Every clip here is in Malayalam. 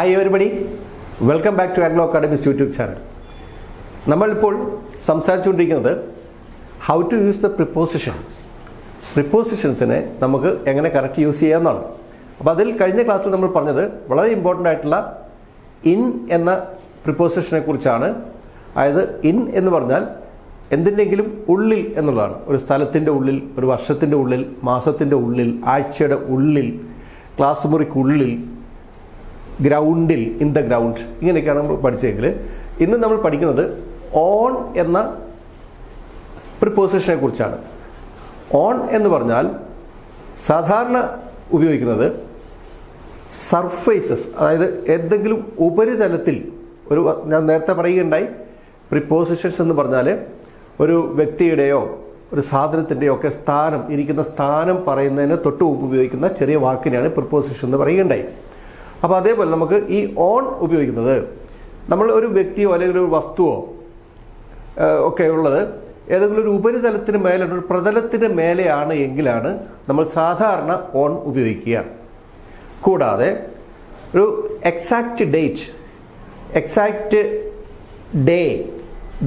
Hi everybody, welcome back to Anglo Academics YouTube channel. നമ്മളിപ്പോൾ സംസാരിച്ചുകൊണ്ടിരിക്കുന്നത് how to use the prepositions. പ്രിപ്പോസിഷൻസിനെ നമുക്ക് എങ്ങനെ കറക്റ്റ് യൂസ് ചെയ്യാമെന്നാണ്. അപ്പോൾ അതിൽ കഴിഞ്ഞ ക്ലാസ്സിൽ നമ്മൾ പറഞ്ഞത് വളരെ ഇമ്പോർട്ടൻ്റ് ആയിട്ടുള്ള ഇൻ എന്ന പ്രിപ്പോസിഷനെ കുറിച്ചാണ്. അതായത് ഇൻ എന്ന് പറഞ്ഞാൽ എന്തിൻ്റെങ്കിലും ഉള്ളിൽ എന്നുള്ളതാണ്. ഒരു സ്ഥലത്തിൻ്റെ ഉള്ളിൽ, ഒരു വർഷത്തിൻ്റെ ഉള്ളിൽ, മാസത്തിൻ്റെ ഉള്ളിൽ, ആഴ്ചയുടെ ഉള്ളിൽ, ക്ലാസ് മുറിക്കുള്ളിൽ, ഗ്രൗണ്ടിൽ, ഇൻ ദ ഗ്രൗണ്ട്, ഇങ്ങനെയൊക്കെയാണ് നമ്മൾ പഠിച്ചതെങ്കിൽ ഇന്ന് നമ്മൾ പഠിക്കുന്നത് ഓൺ എന്ന പ്രിപ്പോസിഷനെ കുറിച്ചാണ്. ഓൺ എന്ന് പറഞ്ഞാൽ സാധാരണ ഉപയോഗിക്കുന്നത് സർഫേസസ്, അതായത് എന്തെങ്കിലും ഉപരിതലത്തിൽ ഒരു, ഞാൻ നേരത്തെ പറയുകയുണ്ടായി, പ്രിപ്പോസിഷൻസ് എന്ന് പറഞ്ഞാൽ ഒരു വ്യക്തിയുടെയോ ഒരു സാധനത്തിൻ്റെയോ ഒക്കെ സ്ഥാനം, ഇരിക്കുന്ന സ്ഥാനം പറയുന്നതിന് തൊട്ട് മുമ്പ് ഉപയോഗിക്കുന്ന ചെറിയ വാക്കിനെയാണ് പ്രിപ്പോസിഷൻ എന്ന് പറയുകയുണ്ടായി. അപ്പോൾ അതേപോലെ നമുക്ക് ഈ ഓൺ ഉപയോഗിക്കുന്നത് നമ്മൾ ഒരു വ്യക്തിയോ അല്ലെങ്കിൽ ഒരു വസ്തുവോ ഒക്കെ ഉള്ളത് ഏതെങ്കിലും ഒരു ഉപരിതലത്തിന് മേലെ, ഒരു പ്രതലത്തിന് മേലെയാണ് എങ്കിലാണ് നമ്മൾ സാധാരണ ഓൺ ഉപയോഗിക്കുക. കൂടാതെ ഒരു എക്സാക്റ്റ് ഡേറ്റ്, എക്സാക്റ്റ് ഡേ,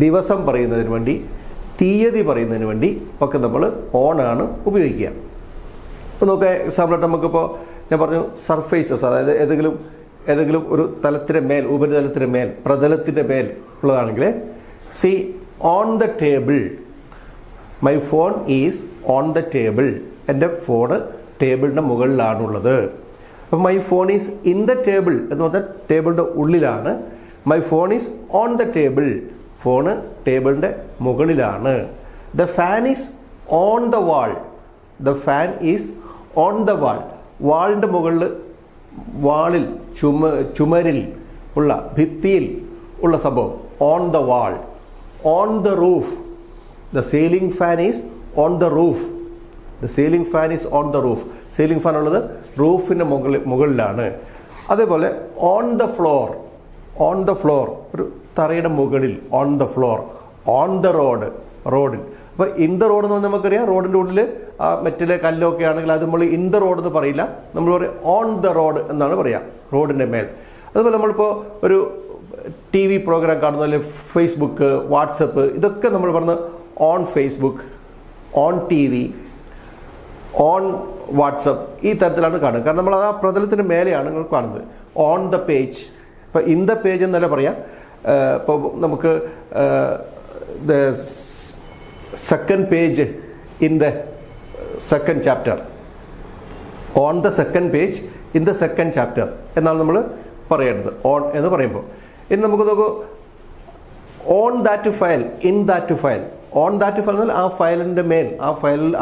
ദിവസം പറയുന്നതിന് വേണ്ടി, തീയതി പറയുന്നതിന് വേണ്ടി ഒക്കെ നമ്മൾ ഓണാണ് ഉപയോഗിക്കുക. അപ്പോൾ നോക്കുക, എക്സാമ്പിളായിട്ട് നമുക്കിപ്പോൾ ഞാൻ പറഞ്ഞു സർഫേസസ്, അതായത് ഏതെങ്കിലും ഒരു തലത്തിന് മേൽ, ഉപരിതലത്തിന് മേൽ, പ്രതലത്തിൻ്റെ മേൽ ഉള്ളതാണെങ്കിൽ, see on the table, my phone is on the table, എൻ്റെ ഫോണ് ടേബിളിൻ്റെ മുകളിലാണുള്ളത്. അപ്പം my phone is in the table എന്ന് പറഞ്ഞാൽ ടേബിളിൻ്റെ ഉള്ളിലാണ്. My phone is on the table, phone ടേബിളിൻ്റെ മുകളിലാണ്. The fan is on the wall, the fan is on the wall, വാളിൻ്റെ മുകളിൽ, വാളിൽ, ചുമരിൽ ഉള്ള, ഭിത്തിയിൽ ഉള്ള സംഭവം, on the wall. On the roof, the ceiling fan is on the roof, the ceiling fan is on the roof, ceiling fan ഉള്ളത് റൂഫിൻ്റെ മുകളിലാണ്. അതേപോലെ on the floor, on the floor, ഒരു തറയുടെ മുകളിൽ, on the floor. On the road, റോഡിൽ. അപ്പോൾ ഇൻ ദ റോഡ് എന്ന് പറഞ്ഞാൽ നമുക്കറിയാം, റോഡിൻ്റെ ഉള്ളിൽ മെറ്റിലെ കല്ലൊക്കെ ആണെങ്കിൽ അത് നമ്മൾ ഇൻ ദ റോഡ് എന്ന് പറയില്ല, നമ്മൾ പറയും ഓൺ ദ റോഡ് എന്നാണ് പറയുക, റോഡിൻ്റെ മേൽ. അതുപോലെ നമ്മളിപ്പോൾ ഒരു TV പ്രോഗ്രാം കാണുന്ന, അല്ലെങ്കിൽ ഫേസ്ബുക്ക്, വാട്സപ്പ്, ഇതൊക്കെ നമ്മൾ പറഞ്ഞ് on Facebook, on TV, on WhatsApp, ഈ തരത്തിലാണ് കാണുക. കാരണം നമ്മൾ ആ പ്രതലത്തിന് മേലെയാണ് നിങ്ങൾ കാണുന്നത്. ഓൺ ദ പേജ്, ഇപ്പോൾ ഇൻ ദ പേജ് എന്നല്ല പറയാം. ഇപ്പോൾ നമുക്ക് second page in the second chapter, on the second page in the second chapter എന്നാണ് നമ്മൾ പറയേണ്ടത് ഓൺ എന്ന് പറയുമ്പോൾ. ഇനി നമുക്ക് നോക്കൂ, on that file, in that file. On that file എന്നാൽ ആ ഫയലിൻ്റെ മേൽ,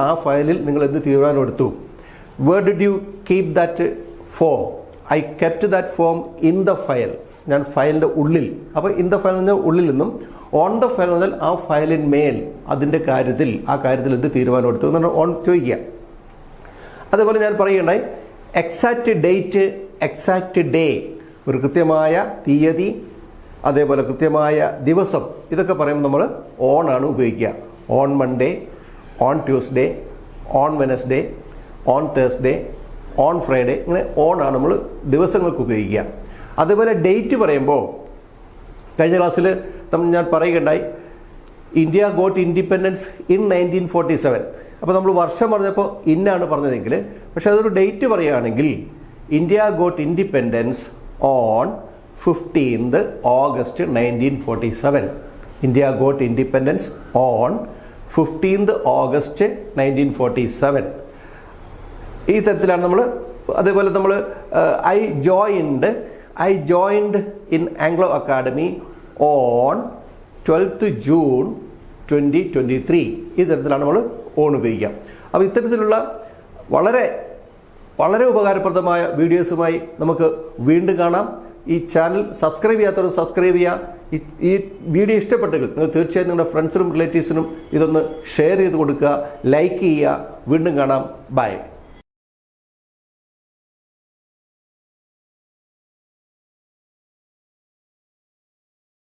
ആ ഫയലിൽ നിങ്ങൾ എന്ത് തീരുമാനം എടുത്തു. Where did you keep that form? I kept that form in the file, ഞാൻ ഫയലിൻ്റെ ഉള്ളിൽ. അപ്പോൾ ഇൻ ദ ഫയൽ എന്ന് പറഞ്ഞാൽ ഉള്ളിൽ നിന്നും, ഓൺ ദ ഫയൽ എന്ന് പറഞ്ഞാൽ ആ ഫയലിന്മേൽ, അതിൻ്റെ കാര്യത്തിൽ, ആ കാര്യത്തിൽ എന്ത് തീരുമാനം എടുത്തു എന്നാണ് ഓൺ ചോദിക്കുക. അതേപോലെ ഞാൻ പറയുകയുണ്ടായി, എക്സാക്റ്റ് ഡേറ്റ്, എക്സാക്റ്റ് ഡേ, ഒരു കൃത്യമായ തീയതി, അതേപോലെ കൃത്യമായ ദിവസം, ഇതൊക്കെ പറയുമ്പോൾ നമ്മൾ ഓണാണ് ഉപയോഗിക്കുക. On Monday, on Tuesday, on Wednesday, on Thursday, on Friday, ഇങ്ങനെ ഓണാണ് നമ്മൾ ദിവസങ്ങൾക്ക് ഉപയോഗിക്കുക. അതേപോലെ ഡേറ്റ് പറയുമ്പോൾ കഴിഞ്ഞ ക്ലാസ്സിൽ ഞാൻ പറയുകയുണ്ടായി, ഇന്ത്യ ഗോട്ട് ഇൻഡിപെൻഡൻസ് ഇൻ 1947. അപ്പോൾ നമ്മൾ വർഷം പറഞ്ഞപ്പോൾ ഇന്നാണ് പറഞ്ഞതെങ്കിൽ, പക്ഷെ അതൊരു ഡേറ്റ് പറയുകയാണെങ്കിൽ India got independence on 15th August 1947. India got independence on 15th August 1947. ഈ തരത്തിലാണ് നമ്മൾ. അതേപോലെ നമ്മൾ I joined in Anglo academy on 12th June 2023. ഈ തരത്തിലാണ് നമ്മൾ ഓൺ ഉപയോഗിക്കുക. അപ്പോൾ ഇത്തരത്തിലുള്ള വളരെ വളരെ ഉപകാരപ്രദമായ വീഡിയോസുമായി നമുക്ക് വീണ്ടും കാണാം. ഈ ചാനൽ സബ്സ്ക്രൈബ് ചെയ്യാത്തവർ സബ്സ്ക്രൈബ് ചെയ്യുക. ഈ വീഡിയോ ഇഷ്ടപ്പെട്ടെങ്കിൽ നിങ്ങൾ തീർച്ചയായും നിങ്ങളുടെ ഫ്രണ്ട്സിനും റിലേറ്റീവ്സിനും ഇതൊന്ന് ഷെയർ ചെയ്ത് കൊടുക്കുക, ലൈക്ക് ചെയ്യുക. വീണ്ടും കാണാം. ബൈ.